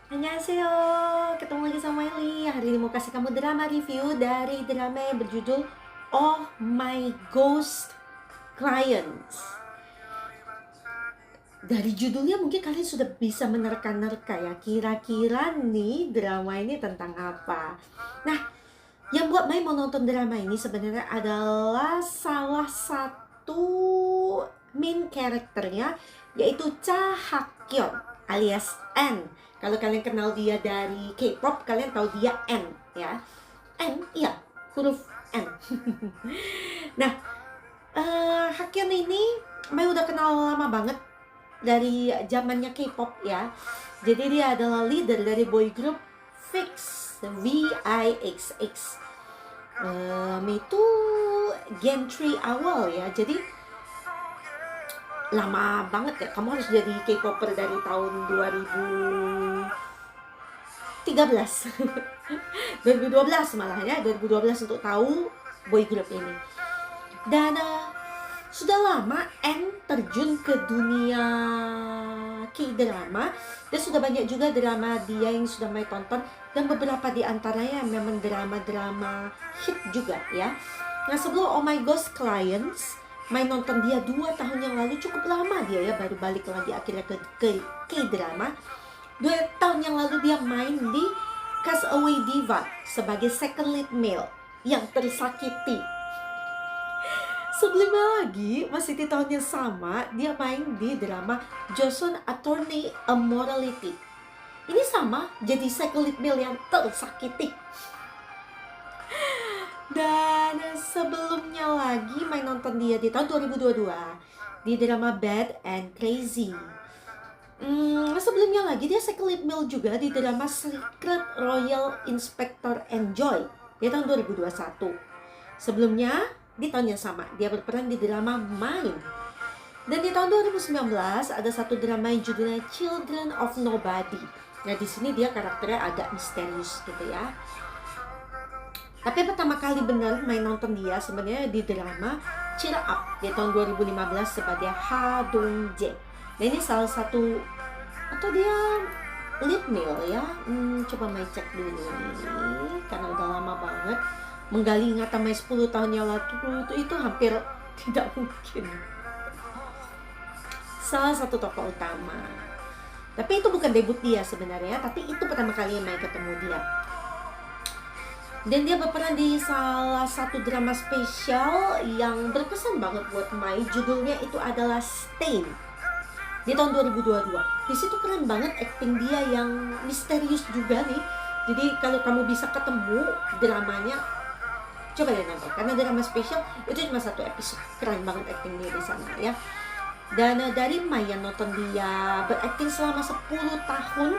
Annyeonghaseyo, ketemu lagi sama Miley. Hari ini mau kasih kamu drama review dari drama yang berjudul Oh My Ghost Clients. Dari judulnya mungkin kalian sudah bisa menerka-nerka ya, kira-kira nih drama ini tentang apa. Nah, yang buat Mai mau nonton drama ini sebenarnya adalah salah satu main karakternya, yaitu Cha Hak-yeon alias N. Kalau kalian kenal dia dari K-pop, kalian tahu dia N ya. N, iya, huruf N. Nah, Hak-yeon ini Mai udah kenal lama banget dari zamannya K-pop ya. Jadi dia adalah leader dari boy group VIXX, VIXX. Itu Gen 3 awal ya. Jadi lama banget ya. Kamu harus jadi K-popper dari tahun 2013. 2012 malah ya. 2012 untuk tahu boy group ini. Dan sudah lama N terjun ke dunia K-drama, dan sudah banyak juga drama dia yang sudah Mai tonton, dan beberapa di antaranya memang drama-drama hit juga ya. Nah, sebelum Oh My Ghost Clients, Mai nonton dia 2 tahun yang lalu, cukup lama dia ya, baru balik lagi akhirnya ke K-drama. 2 tahun yang lalu dia main di Castaway Diva sebagai second lead male yang tersakiti. Sebelumnya lagi, masih di tahun yang sama, dia main di drama Joseon Attorney Immorality. Ini sama, jadi second lead male yang tersakiti. Dan sebelumnya lagi, main nonton dia di tahun 2022 di drama Bad and Crazy. Sebelumnya lagi, dia second lead male juga di drama Secret Royal Inspector Enjoy di tahun 2021. Sebelumnya, di tahun yang sama, dia berperan di drama Mine. Dan di tahun 2019 ada satu drama yang judulnya Children of Nobody. Nah, di sini dia karakternya agak misterius gitu ya. Tapi pertama kali benar main nonton dia sebenarnya di drama Cheer Up di tahun 2015 sebagai Ha Dong Jae. Nah, ini salah satu, atau dia lead male ya. Coba Mai cek dulu nih, karena udah lama banget. Menggali ingatan Mai 10 tahun yang lalu itu hampir tidak mungkin. Salah satu tokoh utama. Tapi itu bukan debut dia sebenarnya, tapi itu pertama kali Mai ketemu dia. Dan dia berperan di salah satu drama spesial yang berkesan banget buat Mai. Judulnya itu adalah Stain di tahun 2022. Di situ keren banget acting dia yang misterius juga nih. Jadi kalau kamu bisa ketemu dramanya, coba deh nonton, karena drama spesial itu cuma 1 episode. Keren banget acting dia di sana ya. Dan dari Mai yang nonton dia berakting selama 10 tahun,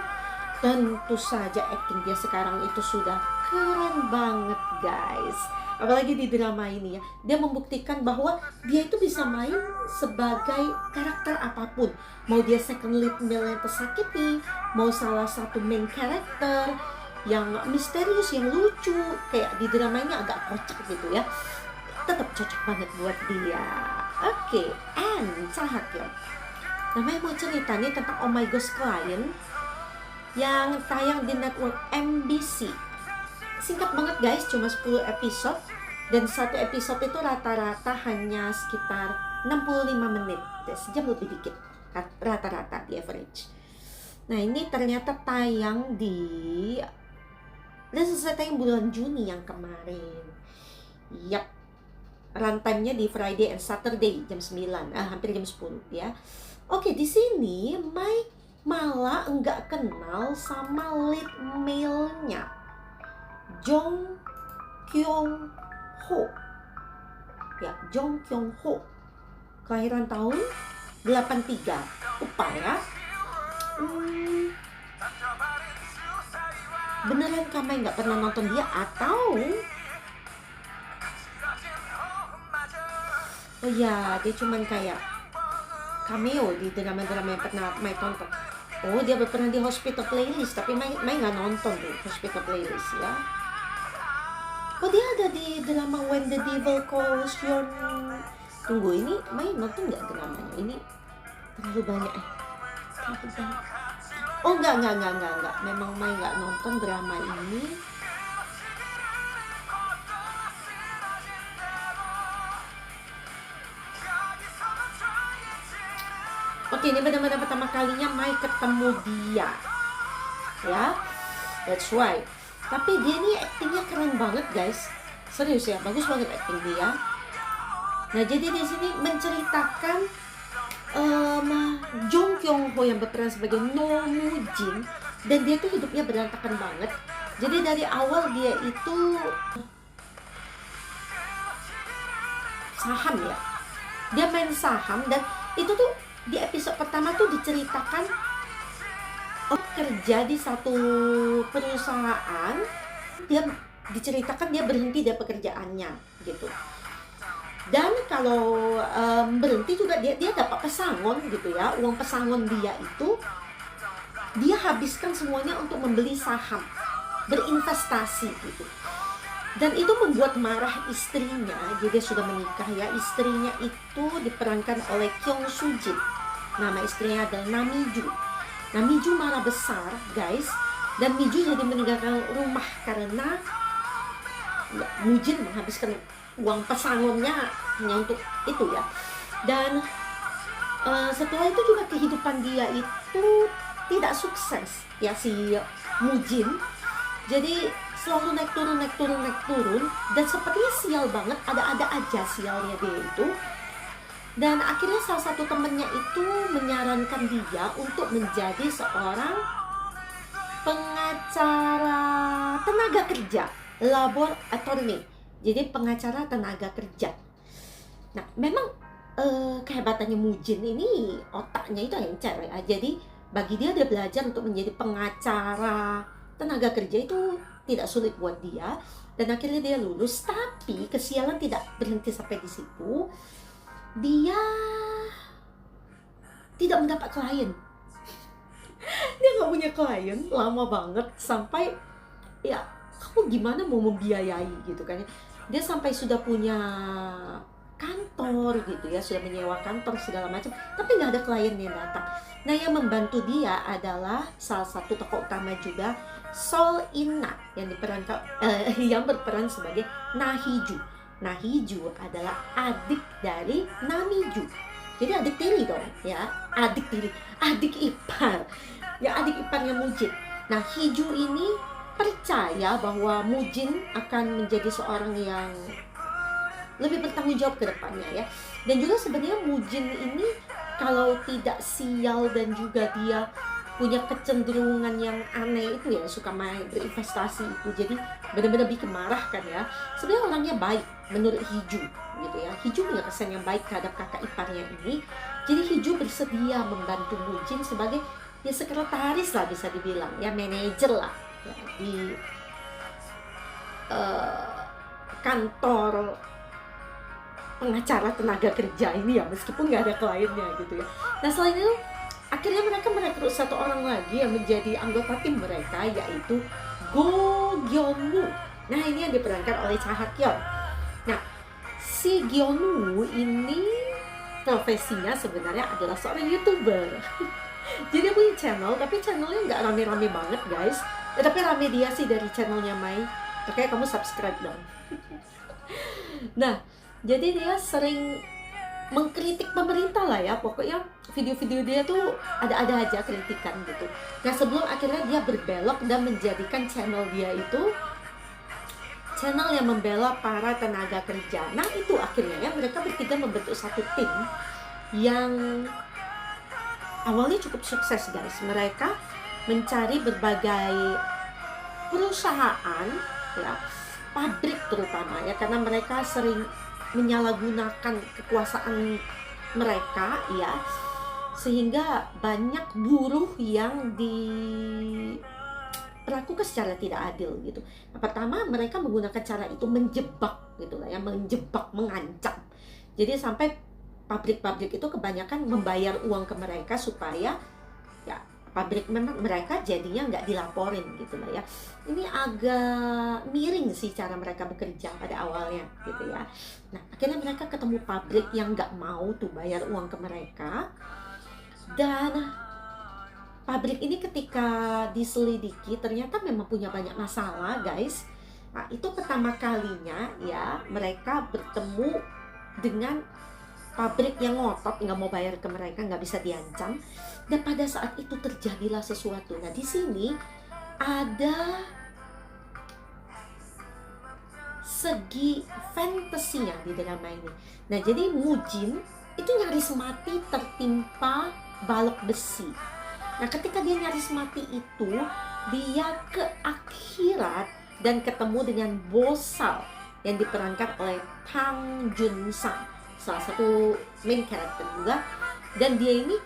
dan tentu saja acting dia sekarang itu sudah keren banget guys. Apalagi di drama ini ya, dia membuktikan bahwa dia itu bisa main sebagai karakter apapun. Mau dia second lead male yang tersakiti, mau salah satu main karakter yang misterius, yang lucu, kayak di drama ini agak kocak gitu ya, tetap cocok banget buat dia. Oke, and Cha Hak-yeon. Namanya mau cerita nih tentang Oh My Ghost Client yang tayang di network MBC. Singkat banget guys, cuma 10 episode, dan satu episode itu rata-rata hanya sekitar 65 menit, sejam lebih dikit rata-rata di average. Nah, ini ternyata tayang dan selesai tayang bulan Juni yang kemarin. Yap, runtime-nya di Friday and Saturday jam 9, hampir jam 10 ya. Oke, di sini Mai malah enggak kenal sama lead male-nya, Jong Kyung Ho. Ya, Jong Kyung Ho. Kelahiran tahun 83. Upa ya. Beneran kamu nggak pernah nonton dia, atau oh ya, dia cuman kayak cameo di drama-drama yang pernah Mai tonton. Oh, dia berperan di Hospital Playlist, tapi Mai nggak nonton tuh Hospital Playlist ya. Oh, dia ada di drama When the Devil Calls Your Name. Tunggu, ini Mai nonton nggak dramanya? Ini terlalu banyak. Terlalu banyak. Oh enggak. Memang Mai nggak nonton drama ini. Oke, ini benar-benar pertama kalinya Mai ketemu dia. Ya, that's why. Tapi dia ini aktingnya keren banget guys. Serius ya, bagus banget akting dia. Nah, jadi di sini menceritakan Jong Kyung Ho yang berperan sebagai No Moo Jin, dan dia tuh hidupnya berantakan banget. Jadi dari awal dia itu saham ya. Dia main saham, dan itu tuh di episode pertama tuh diceritakan kerja di satu perusahaan. Dia diceritakan dia berhenti dari pekerjaannya gitu. Dan kalau berhenti juga dia dapat pesangon gitu ya. Uang pesangon dia itu dia habiskan semuanya untuk membeli saham, berinvestasi gitu. Dan itu membuat marah istrinya. Jadi dia sudah menikah ya. Istrinya itu diperankan oleh Kyung Soo Jin. Nama istrinya adalah Namiju. Namiju marah besar guys. Dan Miju jadi meninggalkan rumah karena Mujin menghabiskan uang pesangonnya hanya untuk itu ya. Dan setelah itu juga kehidupan dia itu tidak sukses ya, si Mujin. Jadi selalu naik turun, dan sepertinya sial banget, ada aja sialnya dia itu. Dan akhirnya salah satu temennya itu menyarankan dia untuk menjadi seorang pengacara tenaga kerja, labor attorney. Jadi pengacara tenaga kerja. Nah, memang kehebatannya Mujin ini otaknya itu encer ya. Jadi bagi dia belajar untuk menjadi pengacara tenaga kerja itu tidak sulit buat dia, dan akhirnya dia lulus. Tapi kesialan tidak berhenti sampai di situ. Dia tidak mendapat klien. Dia nggak punya klien lama banget, sampai ya kamu gimana mau membiayai gitu kan ya. Dia sampai sudah punya kantor gitu ya, sudah menyewa kantor segala macam, tapi nggak ada klien yang datang. Nah, yang membantu dia adalah salah satu tokoh utama juga, Sol In-na, yang berperan sebagai Nahiju. Nahiju adalah adik dari Namiju. Jadi adik tiri dong ya, adik ipar. Ya, adik iparnya Mujin. Nah, Hiju ini percaya bahwa Mujin akan menjadi seorang yang lebih bertanggung jawab ke depannya ya. Dan juga sebenarnya Mujin ini kalau tidak sial dan juga dia punya kecenderungan yang aneh itu ya, suka main berinvestasi itu, jadi benar-benar bikin marah kan ya. Sebenarnya orangnya baik menurut Hiju gitu ya. Hiju punya kesan yang baik terhadap kakak iparnya ini. Jadi Hiju bersedia membantu Mujin sebagai ya sekretaris lah, bisa dibilang ya, manajer lah ya, di kantor pengacara tenaga kerja ini ya, meskipun nggak ada kliennya gitu ya. Nah, selain itu akhirnya mereka merekrut satu orang lagi yang menjadi anggota tim mereka, yaitu Go Gyeon-woo. Nah, ini yang diperankan oleh Cha Ha-kyeon. Nah, si Gyeon-woo ini profesinya sebenarnya adalah seorang YouTuber. Jadi dia punya channel, tapi channelnya nggak rame-rame banget guys. Ya, tapi rame dia sih dari channelnya Mai. Oke, kamu subscribe dong. Nah, jadi dia sering mengkritik pemerintah lah ya, pokoknya video-video dia tuh ada aja kritikan gitu. Nah, sebelum akhirnya dia berbelok dan menjadikan channel dia itu channel yang membela para tenaga kerja. Nah, itu akhirnya ya mereka bertiga membentuk satu tim yang awalnya cukup sukses guys. Mereka mencari berbagai perusahaan ya, pabrik terutama ya, karena mereka sering menyalahgunakan kekuasaan mereka ya, sehingga banyak buruh yang diperlakukan secara tidak adil gitu. Nah, pertama mereka menggunakan cara itu menjebak gitu lah ya, mengancam. Jadi sampai pabrik-pabrik itu kebanyakan membayar uang ke mereka supaya ya pabrik memang mereka jadinya nggak dilaporin gitu lah ya. Ini agak miring sih cara mereka bekerja pada awalnya gitu ya. Nah, akhirnya mereka ketemu pabrik yang nggak mau tuh bayar uang ke mereka, dan pabrik ini ketika diselidiki ternyata memang punya banyak masalah, guys. Nah, itu pertama kalinya ya mereka bertemu dengan pabrik yang ngotot nggak mau bayar ke mereka, nggak bisa diancam. Dan pada saat itu terjadilah sesuatu. Nah, di sini ada segi fantasinya di drama ini. Nah, jadi Mujin itu nyaris mati tertimpa balok besi. Nah, ketika dia nyaris mati itu, dia ke akhirat dan ketemu dengan Bosal yang diperankan oleh Kang Jun Sang, salah satu main character juga. Dan dia ini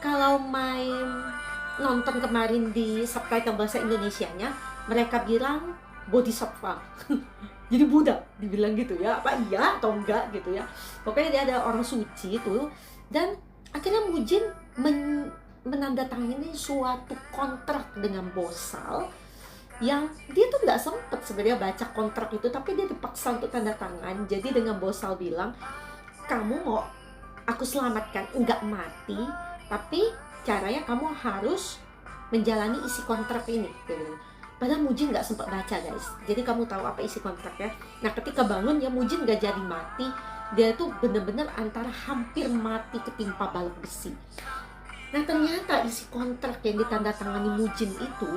kalau main nonton kemarin di subtitle bahasa Indonesianya, mereka bilang bodhisattva. Jadi Buddha dibilang gitu ya, apa iya atau enggak gitu ya. Pokoknya dia ada orang suci itu. Dan akhirnya Mujin menandatangani suatu kontrak dengan Bosal yang dia tuh nggak sempet sebenarnya baca kontrak itu, tapi dia dipaksa untuk tanda tangan. Jadi dengan Bosal bilang, kamu mau aku selamatkan enggak mati, tapi caranya kamu harus menjalani isi kontrak ini gitu. Padahal Mujin nggak sempat baca, guys. Jadi kamu tahu apa isi kontraknya. Nah, ketika bangun ya Mujin nggak jadi mati. Dia tuh bener-bener antara hampir mati ketimpa balok besi. Nah, ternyata isi kontrak yang ditandatangani Mujin itu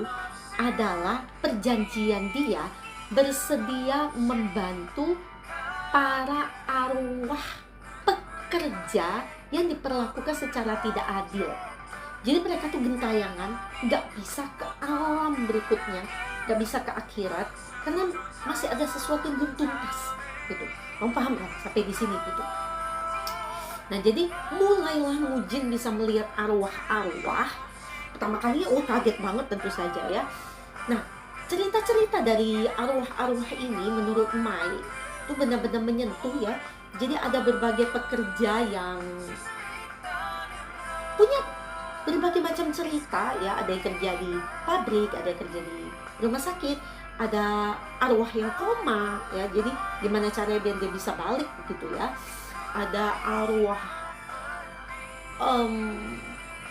adalah perjanjian dia bersedia membantu para arwah pekerja yang diperlakukan secara tidak adil. Jadi mereka tuh gentayangan, nggak bisa ke alam berikutnya, nggak bisa ke akhirat, karena masih ada sesuatu yang belum tuntas, gitu. Kamu paham kan sampai di sini gitu. Nah, jadi mulailah Mujin bisa melihat arwah-arwah. Pertama kali, kaget banget tentu saja ya. Nah, cerita-cerita dari arwah-arwah ini menurut Mai itu benar-benar menyentuh ya. Jadi ada berbagai pekerja yang punya berbagai macam cerita ya, ada yang kerja di pabrik, ada yang kerja di rumah sakit, ada arwah yang koma ya, jadi gimana caranya biar dia bisa balik gitu ya. Ada arwah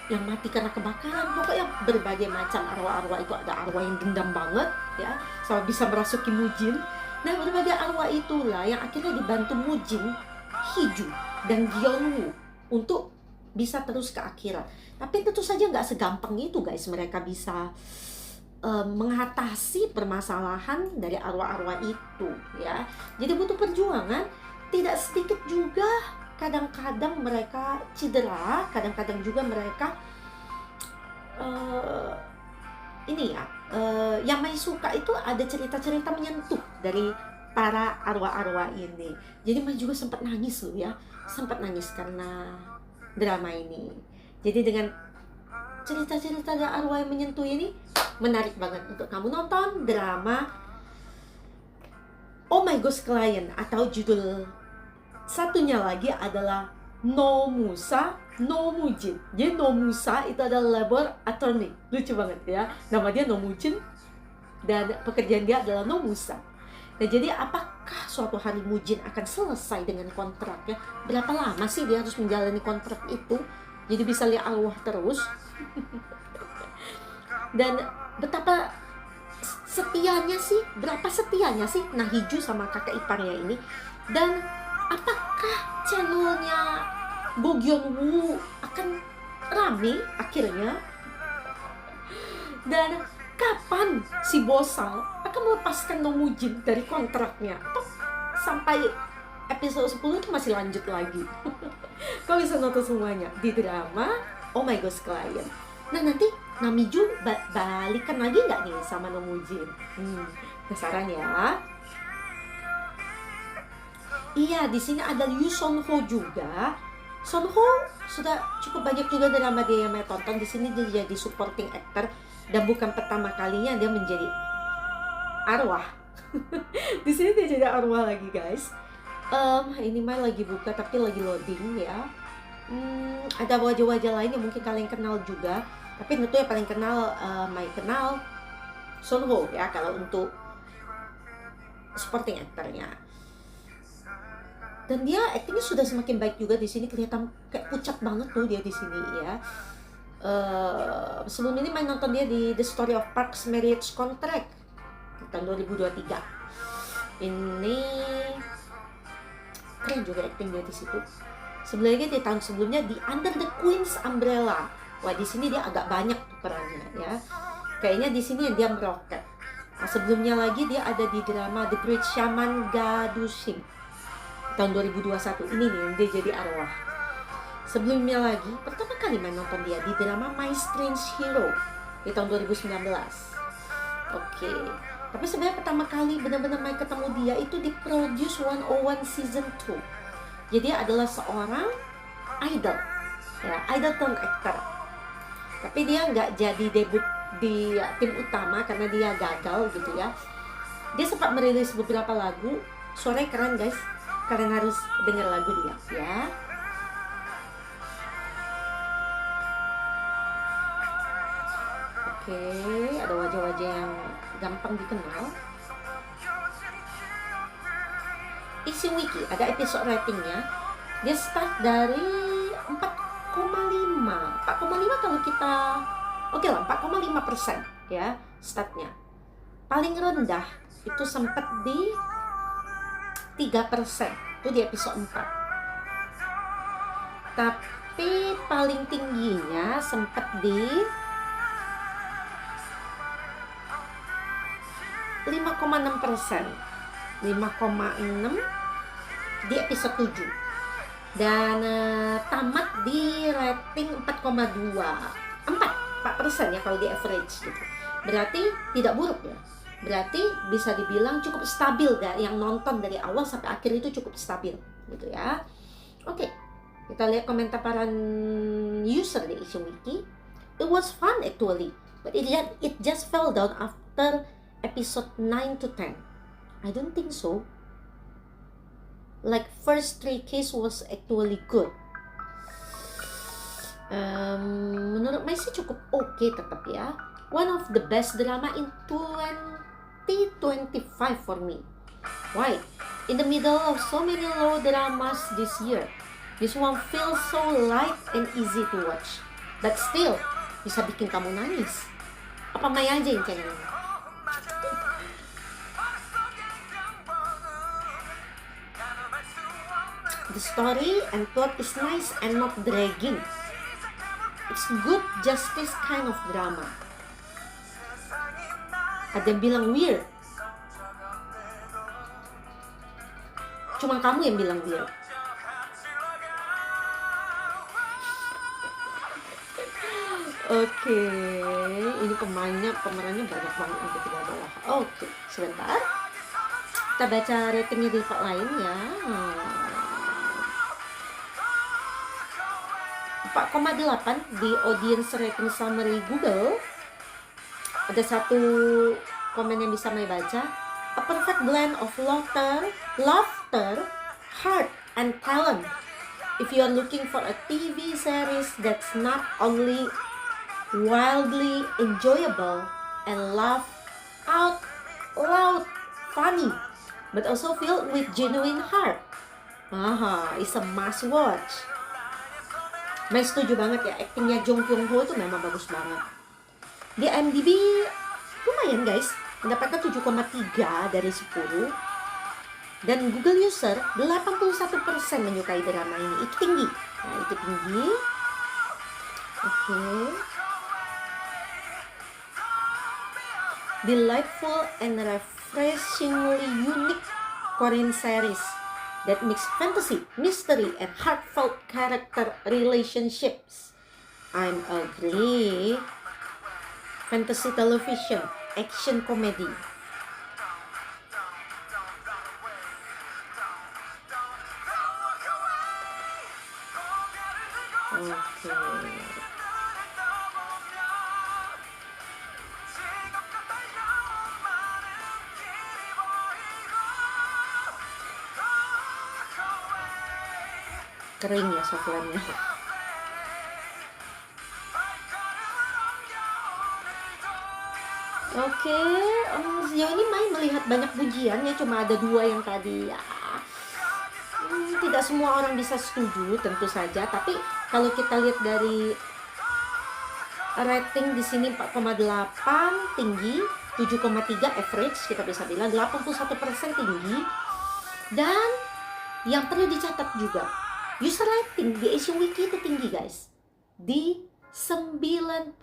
yang mati karena kebakaran, pokoknya berbagai macam arwah-arwah itu. Ada arwah yang dendam banget ya, sampai bisa merasuki Mujin. Nah, berbagai arwah itulah yang akhirnya dibantu Mujin, Hiju, dan Gyeonwoo untuk bisa terus ke akhirat. Tapi tentu saja nggak segampang itu, guys. Mereka bisa mengatasi permasalahan dari arwah-arwah itu ya. Jadi butuh perjuangan. Tidak sedikit juga kadang-kadang mereka cedera, kadang-kadang juga mereka yang Mai suka itu ada cerita-cerita menyentuh dari para arwah-arwah ini. Jadi Mai juga sempat nangis loh ya, sempat nangis karena drama ini. Jadi dengan cerita-cerita dari arwah yang menyentuh ini menarik banget untuk kamu nonton drama Oh My Ghost Client, atau judul satunya lagi adalah No Musa No Mujin. Jadi No Musa itu adalah labor attorney, lucu banget ya, nama dia No Mujin dan pekerjaan dia adalah No Musa. Nah, jadi apakah suatu hari Mujin akan selesai dengan kontraknya? Berapa lama sih dia harus menjalani kontrak itu? Jadi bisa lihat arwah terus. Dan betapa setianya sih, berapa setianya sih Nah Hiju sama kakak iparnya ini. Dan apakah channelnya Go Gyeonwoo akan rame akhirnya? Dan kapan si Bosal akan melepaskan No Mujin dari kontraknya? Atau sampai episode 10 itu masih lanjut lagi? Kau bisa nonton semuanya di drama Oh My Ghost Client. Nah, nanti Namiju balikan lagi nggak nih sama No Mujin? Penasaran ya? Iya, di sini ada Yu Son Ho juga. Son Ho sudah cukup banyak juga drama dia yang saya tonton. Di sini dia jadi supporting actor dan bukan pertama kalinya dia menjadi arwah. Di sini dia jadi arwah lagi, guys. Ini Mai lagi buka tapi lagi loading ya. Ada wajah-wajah lain yang mungkin kalian kenal juga. Tapi tentu yang paling kenal, Mai kenal Son Ho ya kalau untuk supporting actornya. Dan dia aktingnya sudah semakin baik juga di sini, kelihatan kayak pucat banget tuh dia di sini ya. Sebelum ini main nonton dia di The Story of Parks Marriage Contract tahun 2023. Ini keren juga acting dia di situ. Sebenarnya di tahun sebelumnya di Under the Queen's Umbrella. Wah, di sini dia agak banyak perannya ya. Kayaknya di sini dia meroket. Nah, sebelumnya lagi dia ada di drama The Great Shaman Gadushim tahun 2021. Ini nih dia jadi arwah. Sebelumnya lagi pertama kali main nonton dia di drama My Strange Hero di tahun 2019. Oke. Tapi sebenarnya pertama kali benar-benar main ketemu dia itu di Produce 101 Season 2. Jadi dia adalah seorang idol, ya, idol turn actor. Tapi dia nggak jadi debut di tim utama karena dia gagal gitu ya. Dia sempat merilis beberapa lagu, suaranya keren guys. Kalian harus dengar lagu dia ya. Oke, ada wajah-wajah yang gampang dikenal. Isi wiki, ada episode ratingnya. Dia start dari 4,5. 4,5 kalau kita oke lah, 4,5% ya startnya. Paling rendah itu sempat di 3%. Itu di episode 4. Tapi paling tingginya sempat di 5,6%. 5,6 di episode 7. Dan tamat di rating 4,4% ya kalau di average gitu. Berarti tidak buruk ya. Berarti bisa dibilang cukup stabil dari yang nonton dari awal sampai akhir itu cukup stabil gitu ya. Oke, kita lihat komentar para user di Isi Wiki. It was fun actually, but it just fell down after episode 9 to 10. I don't think so. Like first 3 case was actually good. Menurut Mai sih cukup oke tetap ya. One of the best drama in 2025 for me. Why? In the middle of so many low dramas this year, this one feels so light and easy to watch. But still, bisa bikin kamu nangis. Apa Mai aja yang cengeng? The story and plot is nice and not dragging. It's good justice kind of drama. Ada yang bilang weird. Cuma kamu yang bilang weird. Oke, ini pemerannya banyak banget untuk tidak bawah. Oke, sebentar. Kita baca ratingnya di tempat lain ya. 4,8 di audience rating summary Google. Ada satu komen yang bisa Mai baca. A perfect blend of laughter, heart, and talent. If you are looking for a TV series that's not only wildly enjoyable and laugh out loud funny, but also filled with genuine heart, it's a must watch. Mai setuju banget ya, aktingnya Jong Kyung Ho itu memang bagus banget. Di IMDb lumayan guys, mendapatkan 7,3 dari 10. Dan Google user 81% menyukai drama ini. Itu tinggi. Nah, itu tinggi. Oke. Delightful and refreshingly unique Korean series that mix fantasy, mystery, and heartfelt character relationships. I'm agree. Fantasy television, action comedy. Oke. Kering ya softwarenya. Oke, sejauh ini Mai melihat banyak pujian ya, cuma ada 2 yang tadi ya. Tidak semua orang bisa setuju tentu saja, tapi kalau kita lihat dari rating di sini 4,8 tinggi, 7,3 average kita bisa bilang, 81% tinggi. Dan yang perlu dicatat juga, user rating di Asian Wiki itu tinggi guys, di 93.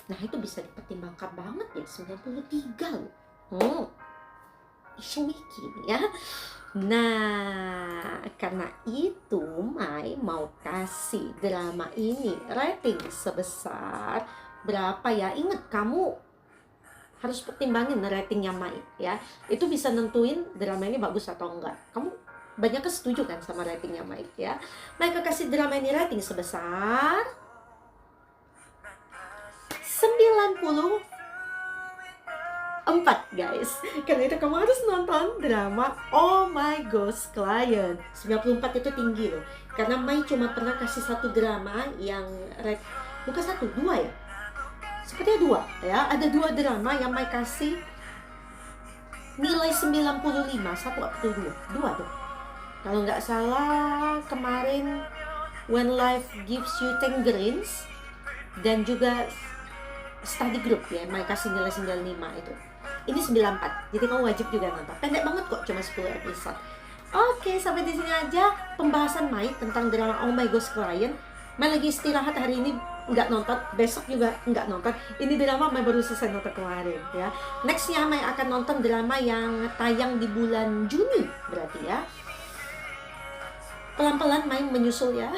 Nah itu bisa dipertimbangkan banget ya, 93 loh. Asian Wiki ya. Nah, karena itu Mai mau kasih drama ini rating sebesar berapa ya? Ingat, kamu harus pertimbangin ratingnya Mai ya. Itu bisa nentuin drama ini bagus atau enggak. Kamu banyak setuju kan sama ratingnya Mai ya. Mai kasih drama ini rating sebesar 94 guys. Karena itu kamu harus nonton drama Oh My Ghost Client. 94 itu tinggi loh. Karena Mai cuma pernah kasih satu drama yang bukan satu, dua ya. Sepertinya dua ya. Ada dua drama yang Mai kasih nilai 95, satu atau dua. Dua tuh. Kalau nggak salah kemarin When Life Gives You Tangerines dan juga Study Group ya, Mai kasih nilai 95 itu. Ini 94, jadi kamu wajib juga nonton. Pendek banget kok, cuma 10 episode. Oke, sampai di sini aja pembahasan Mai tentang drama Oh My Ghost Client. Mai lagi istirahat hari ini, nggak nonton, besok juga nggak nonton. Ini drama Mai baru selesai nonton kemarin ya. Nextnya Mai akan nonton drama yang tayang di bulan Juni berarti ya. Pelan-pelan Mai menyusul ya.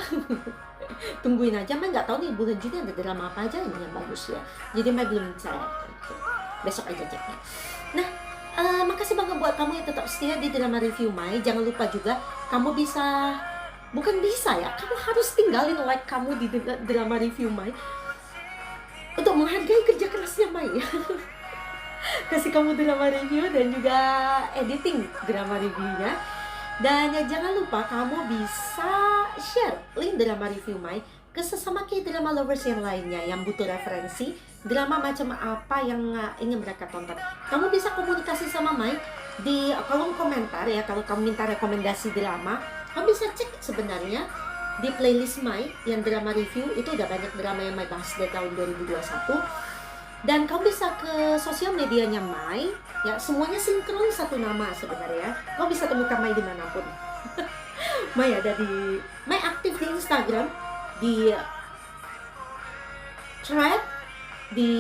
Tungguin aja, Mai nggak tahu nih bulan Juni ada drama apa aja yang bagus ya. Jadi Mai belum cek. Besok aja ceknya. Nah, makasih banget buat kamu yang tetap setia di drama review Mai. Jangan lupa juga kamu bisa, bukan bisa ya, kamu harus tinggalin like kamu di drama review Mai untuk menghargai kerja kerasnya Mai. Kasih kamu drama review dan juga editing drama reviewnya. Dan jangan lupa kamu bisa share link drama review Mai ke sesama K-drama lovers yang lainnya yang butuh referensi drama macam apa yang ingin mereka tonton. Kamu bisa komunikasi sama Mai di kolom komentar ya. Kalau kamu minta rekomendasi drama, kamu bisa cek sebenarnya di playlist Mai yang drama review. Itu udah banyak drama yang Mai bahas dari tahun 2021. Dan kamu bisa ke sosial medianya Mai ya, semuanya sinkron satu nama sebenarnya. Kamu bisa temukan Mai dimanapun. Mai ada di, Mai aktif di Instagram, di Thread, di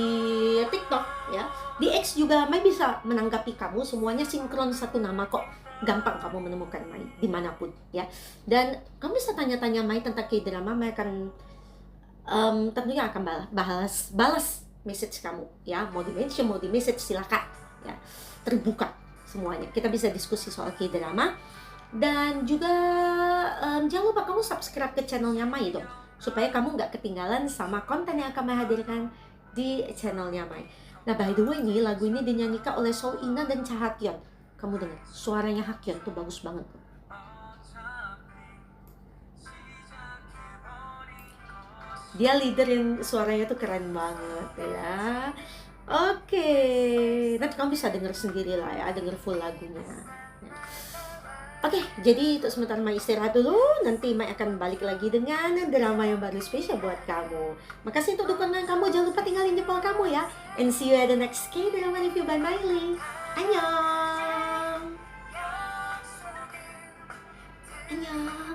TikTok ya, di X juga Mai bisa menanggapi kamu. Semuanya sinkron satu nama kok, gampang kamu menemukan Mai dimanapun ya. Dan kamu bisa tanya-tanya Mai tentang K-drama. Mai akan tentunya akan balas message kamu ya. Mau di mention, mau di message, silakan ya, terbuka semuanya. Kita bisa diskusi soal K-drama. Dan juga jangan lupa kamu subscribe ke channelnya Mai dong, supaya kamu nggak ketinggalan sama konten yang akan Mai hadirkan di channelnya Mai. Nah, by the way nih, lagu ini dinyanyikan oleh Sol Ina dan Cha Hakyeon. Kamu dengar, suaranya Hakyeon tuh bagus banget. Dia leader yang suaranya tuh keren banget ya. Oke, nanti kamu bisa denger sendiri lah ya, denger full lagunya. Oke, jadi untuk sementara Mai istirahat dulu. Nanti Mai akan balik lagi dengan drama yang baru spesial buat kamu. Makasih untuk dukungan kamu. Jangan lupa tinggalin jempol kamu ya. And see you at the next K-drama review by Miley. Annyeong. Annyeong.